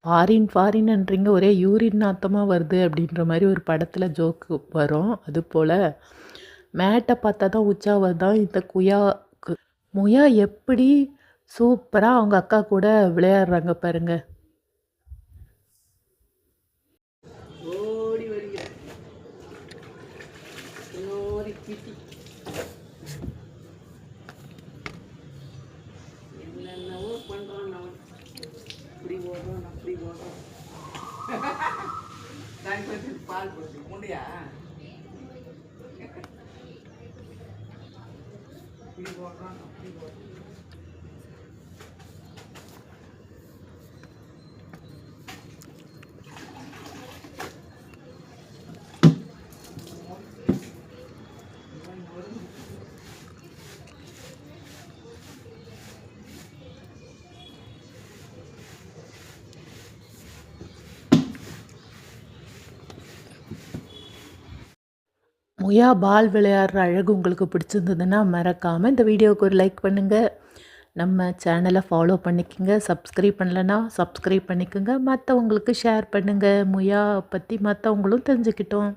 ஃபாரின்ன்றீங்க ஒரே யூரின் நாத்தமாக வருது அப்படின்ற மாதிரி ஒரு படத்தில் ஜோக்கு வரும். அதுபோல் மேட்டை பார்த்தா தான் உச்சா வருதான் இந்த குயாக்கு. முயா எப்படி சூப்பராக அவங்க அக்கா கூட விளையாடுறாங்க பாருங்க. ஓடி வருகிற என்னென்னவோ பண்ணுறான் நான் இப்படி ஓடுறோம் அப்படி ஓடுறோம். பால் போட்டு முடியா இப்படி ஓடுறான் அப்படி ஓடுறோம். முயா பால் விளையாடுற அழகு உங்களுக்கு பிடிச்சிருந்ததுன்னா மறக்காமல் இந்த வீடியோவுக்கு ஒரு லைக் பண்ணுங்கள். நம்ம சேனலை ஃபாலோ பண்ணிக்கோங்க. சப்ஸ்கிரைப் பண்ணலைன்னா சப்ஸ்கிரைப் பண்ணிக்கோங்க. மற்றவங்களுக்கு ஷேர் பண்ணுங்கள். முயா பற்றி மற்றவங்களும் தெரிஞ்சுக்கிட்டோம்.